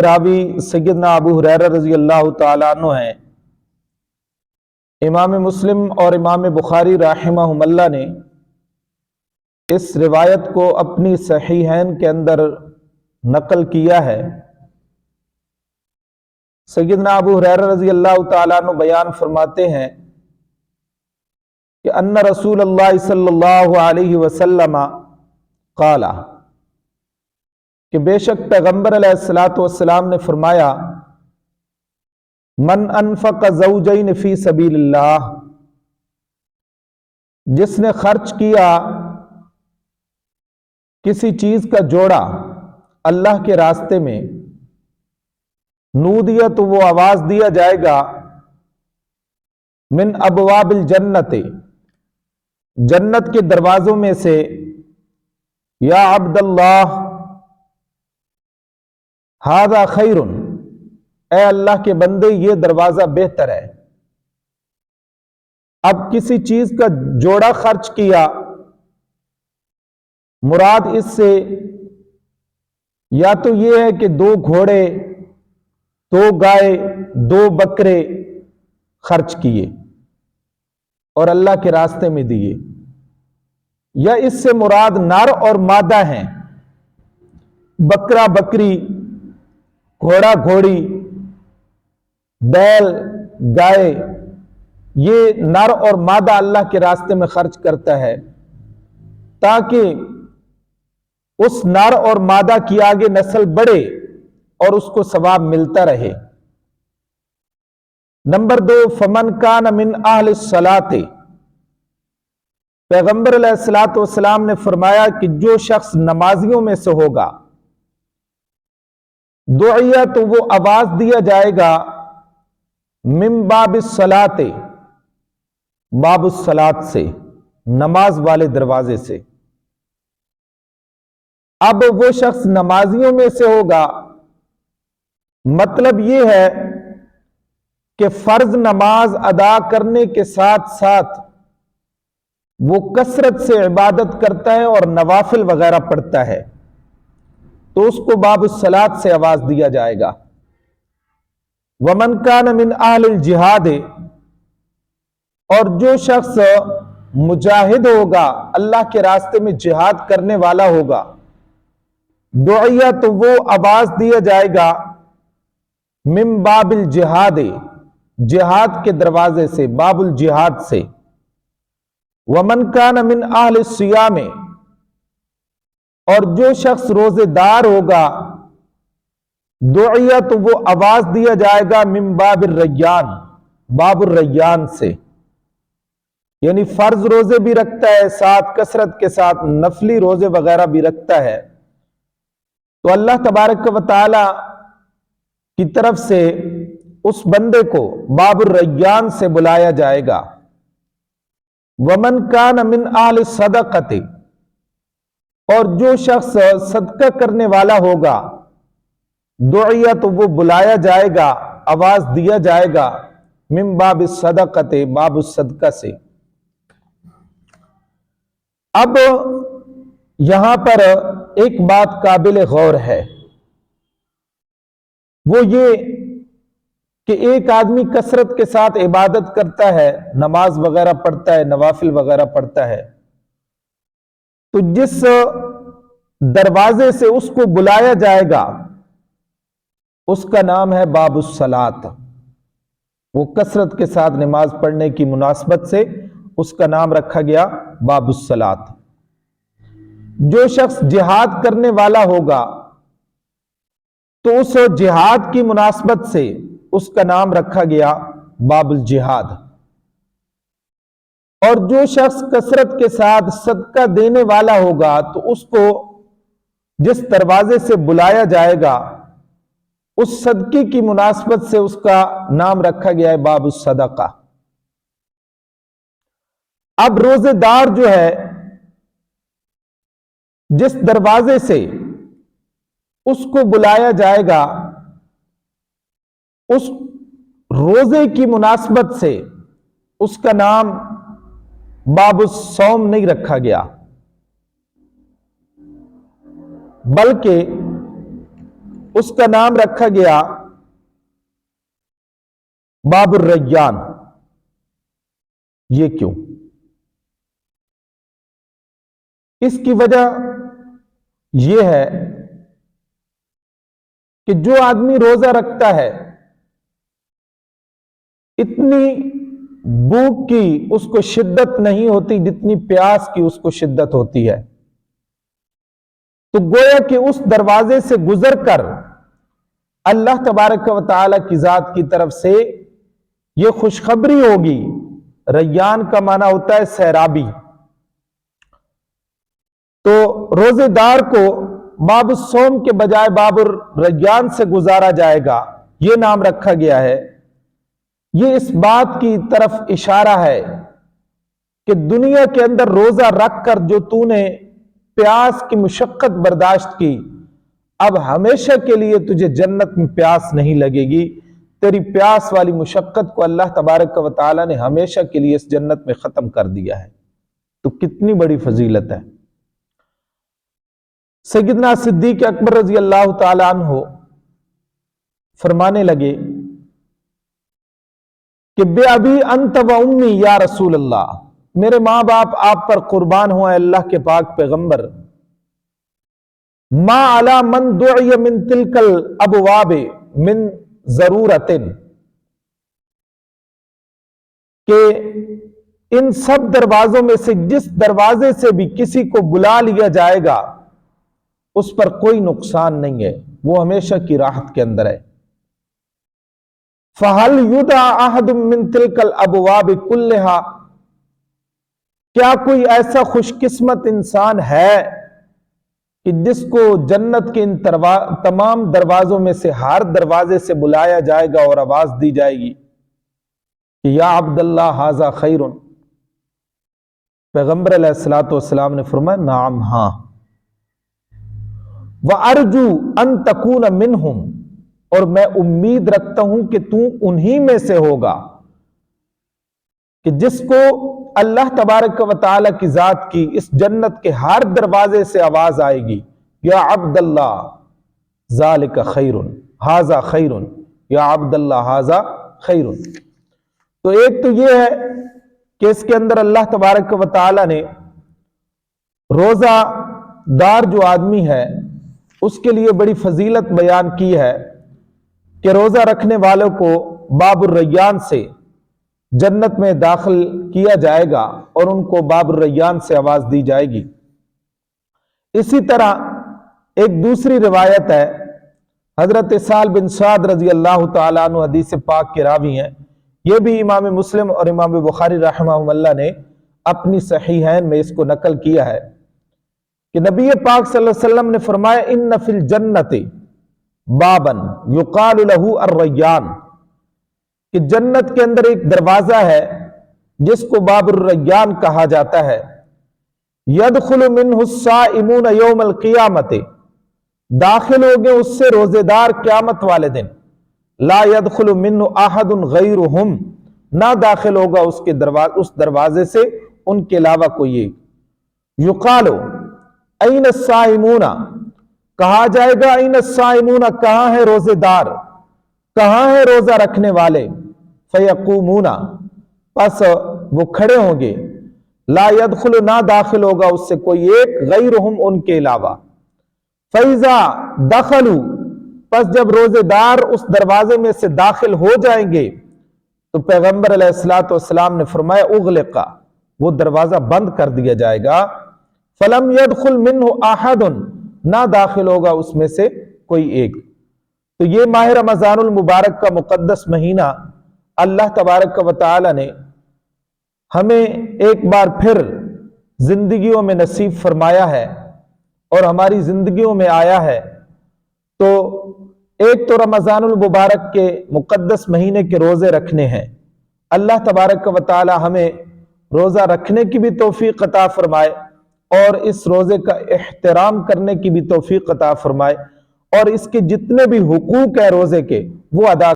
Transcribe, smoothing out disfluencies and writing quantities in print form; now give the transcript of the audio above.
راوی سیدنا ابو ہریرہ رضی اللہ تعالیٰ عنہ ہیں۔ امام مسلم اور امام بخاری رحمہم اللہ نے اس روایت کو اپنی صحیحین کے اندر نقل کیا ہے۔ سیدنا ابو ہریرہ رضی اللہ تعالیٰ عنہ بیان فرماتے ہیں کہ ان رسول اللہ صلی اللہ علیہ وسلم قال کہ بے شک پیغمبر علیہ الصلوۃ والسلام نے فرمایا من انفق زوجین فی سبیل اللہ، جس نے خرچ کیا کسی چیز کا جوڑا اللہ کے راستے میں، نودیہ تو وہ آواز دیا جائے گا، من ابواب الجنت، جنت کے دروازوں میں سے، یا عبد اللہ ھذا خیر، اے اللہ کے بندے یہ دروازہ بہتر ہے۔ اب کسی چیز کا جوڑا خرچ کیا، مراد اس سے یا تو یہ ہے کہ 2 گھوڑے، 2 گائے، 2 بکرے خرچ کیے اور اللہ کے راستے میں دیے، یا اس سے مراد نر اور مادہ ہیں، بکرا بکری، گھوڑا گھوڑی، بیل گائے، یہ نر اور مادہ اللہ کے راستے میں خرچ کرتا ہے تاکہ اس نر اور مادہ کی آگے نسل بڑھے اور اس کو ثواب ملتا رہے۔ نمبر 2، فمن کان من اہل الصلاۃ، پیغمبر علیہ الصلوۃ والسلام نے فرمایا کہ جو شخص نمازیوں میں سے ہوگا، دعیہ تو وہ آواز دیا جائے گا، من باب الصلاۃ، باب الصلاۃ سے، نماز والے دروازے سے۔ اب وہ شخص نمازیوں میں سے ہوگا، مطلب یہ ہے کہ فرض نماز ادا کرنے کے ساتھ ساتھ وہ کثرت سے عبادت کرتا ہے اور نوافل وغیرہ پڑھتا ہے، تو اس کو باب الصلاۃ سے آواز دیا جائے گا۔ ومن کان من اہل الجہاد، اور جو شخص مجاہد ہوگا، اللہ کے راستے میں جہاد کرنے والا ہوگا، دعیہ تو وہ آواز دیا جائے گا، من باب الجہاد، جہاد کے دروازے سے، باب الجہاد سے۔ ومن کان من اہل الصیام، اور جو شخص روزے دار ہوگا، دعیہ تو وہ آواز دیا جائے گا، من باب الریان، باب الریان سے، یعنی فرض روزے بھی رکھتا ہے، ساتھ کثرت کے ساتھ نفلی روزے وغیرہ بھی رکھتا ہے، تو اللہ تبارک و تعالی کی طرف سے اس بندے کو باب الریان سے بلایا جائے گا۔ ومن کان من اہل الصدقۃ، اور جو شخص صدقہ کرنے والا ہوگا، دعیہ تو وہ بلایا جائے گا، آواز دیا جائے گا، من باب الصدقۃ، باب الصدقہ سے۔ اب یہاں پر ایک بات قابل غور ہے، وہ یہ کہ ایک آدمی کثرت کے ساتھ عبادت کرتا ہے، نماز وغیرہ پڑھتا ہے، نوافل وغیرہ پڑھتا ہے، تو جس دروازے سے اس کو بلایا جائے گا اس کا نام ہے باب الصلاۃ۔ وہ کثرت کے ساتھ نماز پڑھنے کی مناسبت سے اس کا نام رکھا گیا باب الصلاۃ۔ جو شخص جہاد کرنے والا ہوگا تو اس جہاد کی مناسبت سے اس کا نام رکھا گیا باب الجہاد۔ اور جو شخص کثرت کے ساتھ صدقہ دینے والا ہوگا تو اس کو جس دروازے سے بلایا جائے گا اس صدقے کی مناسبت سے اس کا نام رکھا گیا ہے باب الصدقہ۔ اب روزے دار جو ہے، جس دروازے سے اس کو بلایا جائے گا اس روزے کی مناسبت سے اس کا نام باب الصوم نہیں رکھا گیا، بلکہ اس کا نام رکھا گیا باب الریان۔ یہ کیوں؟ اس کی وجہ یہ ہے کہ جو آدمی روزہ رکھتا ہے اتنی بھوک کی اس کو شدت نہیں ہوتی جتنی پیاس کی اس کو شدت ہوتی ہے، تو گویا کہ اس دروازے سے گزر کر اللہ تبارک و تعالی کی ذات کی طرف سے یہ خوشخبری ہوگی۔ ریان کا معنی ہوتا ہے سیرابی۔ تو روزے دار کو باب الصوم کے بجائے باب الریان سے گزارا جائے گا، یہ نام رکھا گیا ہے۔ یہ اس بات کی طرف اشارہ ہے کہ دنیا کے اندر روزہ رکھ کر جو تو نے پیاس کی مشقت برداشت کی، اب ہمیشہ کے لیے تجھے جنت میں پیاس نہیں لگے گی۔ تیری پیاس والی مشقت کو اللہ تبارک و تعالی نے ہمیشہ کے لیے اس جنت میں ختم کر دیا ہے۔ تو کتنی بڑی فضیلت ہے۔ سیدنا صدیق اکبر رضی اللہ تعالی عنہ فرمانے لگے کہ بے ابی انت و امی یا رسول اللہ، میرے ماں باپ آپ پر قربان ہوا ہے اللہ کے پاک پیغمبر، ما علی من دعی من تلک الابواب من ضرورت، کہ ان سب دروازوں میں سے جس دروازے سے بھی کسی کو بلا لیا جائے گا اس پر کوئی نقصان نہیں ہے، وہ ہمیشہ کی راحت کے اندر ہے۔ فَهَلْ يُدْعَى أَحَدٌ مِّن تِلْكَ الْأَبْوَابِ كُلِّهَا، کیا کوئی ایسا خوش قسمت انسان ہے کہ جس کو جنت کے ان تمام دروازوں میں سے ہر دروازے سے بلایا جائے گا اور آواز دی جائے گی کہ یا عبداللہ ھذا خیر؟ پیغمبر علیہ الصلوۃ والسلام نے فرمایا نعم، ہاں۔ وَأَرْجُو أَن تَكُونَ مِنْهُمْ، اور میں امید رکھتا ہوں کہ تو انہی میں سے ہوگا کہ جس کو اللہ تبارک و تعالی کی ذات کی اس جنت کے ہر دروازے سے آواز آئے گی یا عبداللہ ذالک خیر، ھذا خیر، یا عبداللہ ھذا خیر۔ تو ایک تو یہ ہے کہ اس کے اندر اللہ تبارک و تعالی نے روزہ دار جو آدمی ہے اس کے لیے بڑی فضیلت بیان کی ہے کہ روزہ رکھنے والوں کو باب الریان سے جنت میں داخل کیا جائے گا اور ان کو باب الریان سے آواز دی جائے گی۔ اسی طرح ایک دوسری روایت ہے، حضرت سہل بن سعد رضی اللہ تعالیٰ عنہ حدیث پاک کے راوی ہیں، یہ بھی امام مسلم اور امام بخاری رحمہ اللہ نے اپنی صحیحین میں اس کو نقل کیا ہے کہ نبی پاک صلی اللہ علیہ وسلم نے فرمایا ان فی الجنت بابا یقال لہ الریان، کہ جنت کے اندر ایک دروازہ ہے جس کو باب الریان کہا جاتا ہے، یدخل منہ الصائمون یوم القیامت، داخل ہوگے اس سے روزے دار قیامت والے دن، لا يدخل منہ احد غیرہم، نہ داخل ہوگا اس دروازے سے ان کے علاوہ کوئی ایک۔ یقال این الصائمون، کہا جائے گا این الصائمون، کہاں ہے روزے دار، کہاں ہے روزہ رکھنے والے؟ فیقومون، پس وہ کھڑے ہوں گے، لا يدخل، نہ داخل ہوگا اس سے کوئی ایک، غیرہم، ان کے علاوہ۔ فَإِذَا دَخَلُوا، پس جب روزے دار اس دروازے میں سے داخل ہو جائیں گے تو پیغمبر علیہ الصلوۃ والسلام نے فرمایا اغلق، وہ دروازہ بند کر دیا جائے گا، فَلَمْ يَدْخُلْ مِنْهُ أَحَدٌ، نہ داخل ہوگا اس میں سے کوئی ایک۔ تو یہ ماہ رمضان المبارک کا مقدس مہینہ اللہ تبارک و تعالی نے ہمیں ایک بار پھر زندگیوں میں نصیب فرمایا ہے اور ہماری زندگیوں میں آیا ہے۔ تو ایک تو رمضان المبارک کے مقدس مہینے کے روزے رکھنے ہیں، اللہ تبارک و تعالی ہمیں روزہ رکھنے کی بھی توفیق عطا فرمائے اور اس روزے کا احترام کرنے کی بھی توفیق عطا فرمائے اور اس کے جتنے بھی حقوق ہیں روزے کے وہ ادا